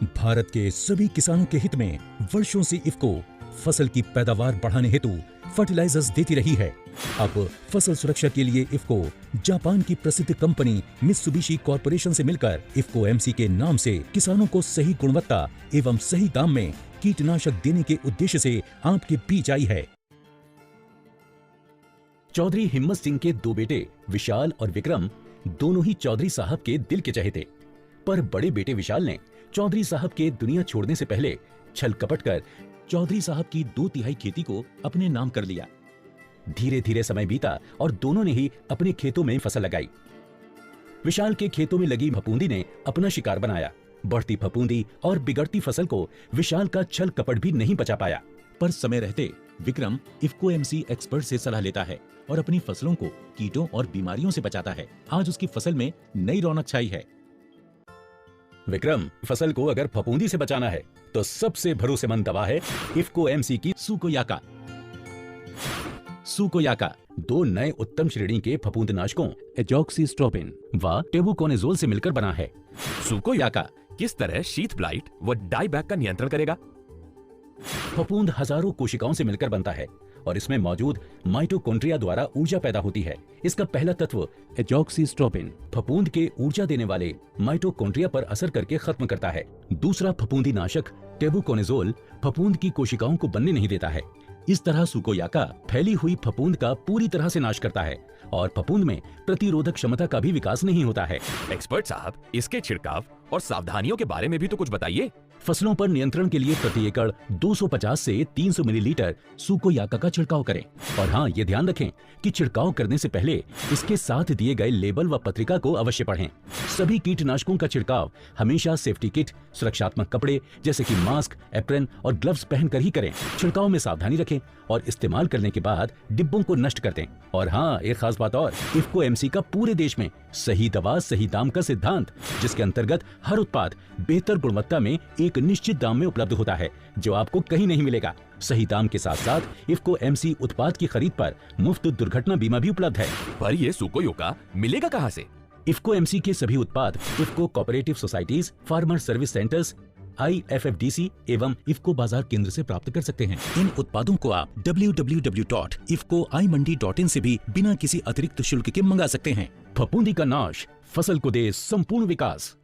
भारत के सभी किसानों के हित में वर्षों से इफ्को फसल की पैदावार बढ़ाने हेतु फर्टिलाइजर्स देती रही है। अब फसल सुरक्षा के लिए इफ्को जापान की प्रसिद्ध कंपनी मित्सुबिशी कॉर्पोरेशन से मिलकर इफ्को एमसी के नाम से किसानों को सही गुणवत्ता एवं सही दाम में कीटनाशक देने के उद्देश्य से आपके बीच आई है। चौधरी हिम्मत सिंह के दो बेटे विशाल और विक्रम दोनों ही चौधरी साहब के दिल के चहेते, पर बड़े बेटे विशाल ने चौधरी साहब के दुनिया छोड़ने से पहले छल कपट कर चौधरी साहब की 2/3 खेती को अपने नाम कर लिया। धीरे धीरे समय बीता और दोनों ने ही अपने खेतों में फसल लगाई। विशाल के खेतों में लगी फफूंदी ने अपना शिकार बनाया। बढ़ती फफूंदी और बिगड़ती फसल को विशाल का छल कपट भी नहीं बचा पाया, पर समय रहते विक्रम इफ्को एमसी एक्सपर्ट से सलाह लेता है और अपनी फसलों को कीटों और बीमारियों से बचाता है। आज उसकी फसल में नई रौनक छाई है। विक्रम, फसल को अगर फफूंदी से बचाना है तो सबसे भरोसेमंद दवा है इफ्को एमसी की सुकोयाका। सुकोयाका 2 नए उत्तम श्रेणी के फफूंदनाशकों एजॉक्सिस्ट्रोबिन व टेबुकोनेजोल से मिलकर बना है। सुकोयाका किस तरह शीथ ब्लाइट व डाईबैक का नियंत्रण करेगा? फफूंद हजारों कोशिकाओं से मिलकर बनता है और इसमें मौजूद माइटोकॉन्ड्रिया द्वारा ऊर्जा पैदा होती है। इसका पहला तत्व एजॉक्सिस्ट्रोबिन फफूंद के ऊर्जा देने वाले माइटोकॉन्ड्रिया पर असर करके खत्म करता है। दूसरा फफूंदी नाशक टेबुकोनेजोल फफूंद की कोशिकाओं को बनने नहीं देता है। इस तरह सुकोयाका फैली हुई फफूंद का पूरी तरह से नाश करता है और फफूंद में प्रतिरोधक क्षमता का भी विकास नहीं होता है। एक्सपर्ट साहब, इसके छिड़काव और सावधानियों के बारे में भी तो कुछ बताइए। फसलों पर नियंत्रण के लिए प्रति एकड़ 250 से 300 मिलीलीटर सुकोयाका का छिड़काव करें। और हाँ, ये ध्यान रखें कि छिड़काव करने से पहले इसके साथ दिए गए लेबल व पत्रिका को अवश्य पढ़ें। सभी कीटनाशकों का छिड़काव हमेशा सेफ्टी किट, सुरक्षात्मक कपड़े जैसे कि मास्क, एप्रन और ग्लव्स पहनकर ही करें। छिड़काव में सावधानी रखें और इस्तेमाल करने के बाद डिब्बों को नष्ट कर दें। और हाँ, एक खास बात और, इफ्को एमसी का पूरे देश में सही दवा सही दाम का सिद्धांत, जिसके अंतर्गत हर उत्पाद बेहतर गुणवत्ता में एक निश्चित दाम में उपलब्ध होता है, जो आपको कहीं नहीं मिलेगा। सही दाम के साथ साथ इफ्को एमसी उत्पाद की खरीद पर मुफ्त दुर्घटना बीमा भी उपलब्ध है। पर ये सुकोयाका मिलेगा कहाँ से? इफ्को एमसी के सभी उत्पाद IFFCO cooperative societies, farmer service centres, IFFDC एवं इफ्को बाजार केंद्र से प्राप्त कर सकते हैं। इन उत्पादों को आप www.ifcoimandi.in से भी बिना किसी अतिरिक्त शुल्क के मंगा सकते हैं। फफूंदी का नाश फसल को दे संपूर्ण विकास।